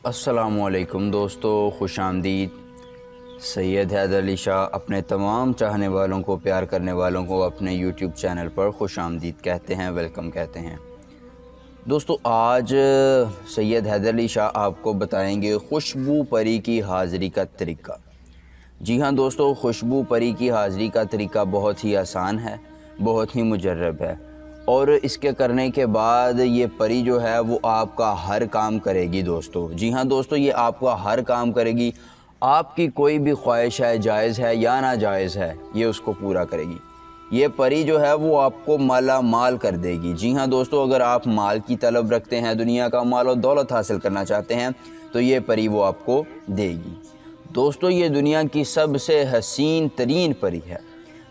अस्सलामुअलैकुम दोस्तों, खुश आमदीद। सैयद हैदर अली शाह अपने तमाम चाहने वालों को, प्यार करने वालों को अपने यूट्यूब चैनल पर खुश आमदीद कहते हैं, वेलकम कहते हैं। दोस्तों, आज सैयद हैदर अली शाह आपको बताएंगे खुशबू परी की हाज़िरी का तरीका। जी हाँ दोस्तों, खुशबू परी की हाज़िरी का तरीका बहुत ही आसान है, बहुत ही मुजर्रब है और इसके करने के बाद ये परी जो है वो आपका हर काम करेगी दोस्तों। जी हाँ दोस्तों, ये आपका हर काम करेगी। आपकी कोई भी ख्वाहिश है, जायज़ है या नाजायज़ है, ये उसको पूरा करेगी। ये परी जो है वो आपको माला माल कर देगी। जी हाँ दोस्तों, अगर आप माल की तलब रखते हैं, दुनिया का माल और दौलत हासिल करना चाहते हैं, तो ये परी वो आपको देगी। दोस्तों, ये दुनिया की सबसे हसीन तरीन परी है।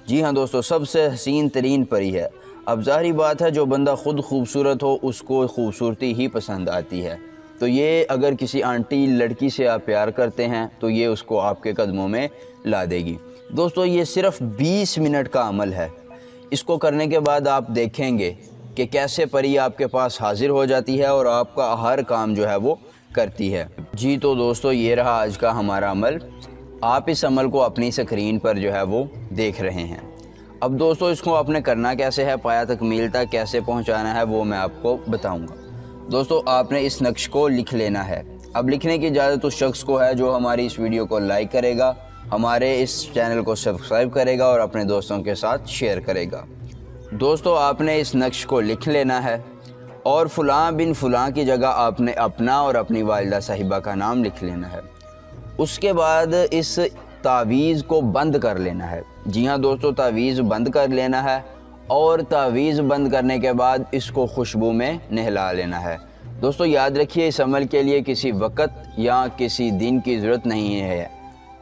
जी हाँ दोस्तों, सबसे हसीन तरीन परी है। अब ज़ाहिर बात है, जो बंदा ख़ुद खूबसूरत हो उसको खूबसूरती ही पसंद आती है। तो ये अगर किसी आंटी लड़की से आप प्यार करते हैं तो ये उसको आपके कदमों में ला देगी। दोस्तों, ये सिर्फ़ 20 मिनट का अमल है। इसको करने के बाद आप देखेंगे कि कैसे परी आपके पास हाज़िर हो जाती है और आपका हर काम जो है वो करती है। जी तो दोस्तों, ये रहा आज का हमारा अमल। आप इस अमल को अपनी स्क्रीन पर जो है वो देख रहे हैं। अब दोस्तों, इसको आपने करना कैसे है, पाया तकमील तक कैसे पहुंचाना है, वो मैं आपको बताऊंगा। दोस्तों, आपने इस नक्श को लिख लेना है। अब लिखने की इजाज़त उस शख्स को है जो हमारी इस वीडियो को लाइक करेगा, हमारे इस चैनल को सब्सक्राइब करेगा और अपने दोस्तों के साथ शेयर करेगा। दोस्तों, आपने इस नक्श को लिख लेना है और फ़लाँ बिन फ़लाँ की जगह आपने अपना और अपनी वालिदा साहिबा का नाम लिख लेना है। उसके बाद इस तावीज़ को बंद कर लेना है। जी हाँ दोस्तों, तावीज़ बंद कर लेना है और तावीज़ बंद करने के बाद इसको खुशबू में नहला लेना है। दोस्तों, याद रखिए, इस अमल के लिए किसी वक्त या किसी दिन की ज़रूरत नहीं है।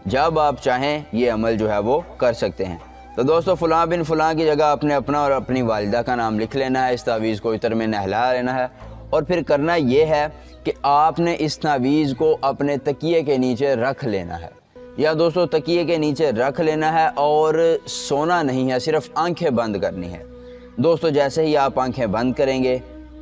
जब आप चाहें ये अमल जो है वो कर सकते हैं। तो दोस्तों, फ़लाँ बिन फ़लाँ की जगह आपने अपना और अपनी वालिदा का नाम लिख लेना है। इस तावीज़ को इतर में नहला लेना है और फिर करना ये है कि आपने इस तावीज़ को अपने तकिए के नीचे रख लेना है। या दोस्तों, तकिए के नीचे रख लेना है और सोना नहीं है, सिर्फ आंखें बंद करनी है। दोस्तों, जैसे ही आप आंखें बंद करेंगे,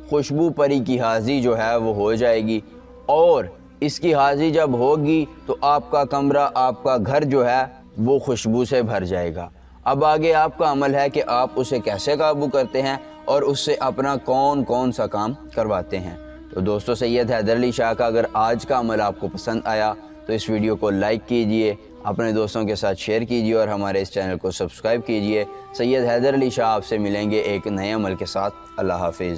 खुशबू परी की हाज़िरी जो है वो हो जाएगी और इसकी हाज़िरी जब होगी तो आपका कमरा, आपका घर जो है वो खुशबू से भर जाएगा। अब आगे आपका अमल है कि आप उसे कैसे काबू करते हैं और उससे अपना कौन कौन सा काम करवाते हैं। तो दोस्तों, सैयद हैदर अली शाह का अगर आज का अमल आपको पसंद आया तो इस वीडियो को लाइक कीजिए, अपने दोस्तों के साथ शेयर कीजिए और हमारे इस चैनल को सब्सक्राइब कीजिए। सैयद हैदर अली शाह आपसे मिलेंगे एक नए अमल के साथ। अल्लाह हाफिज़।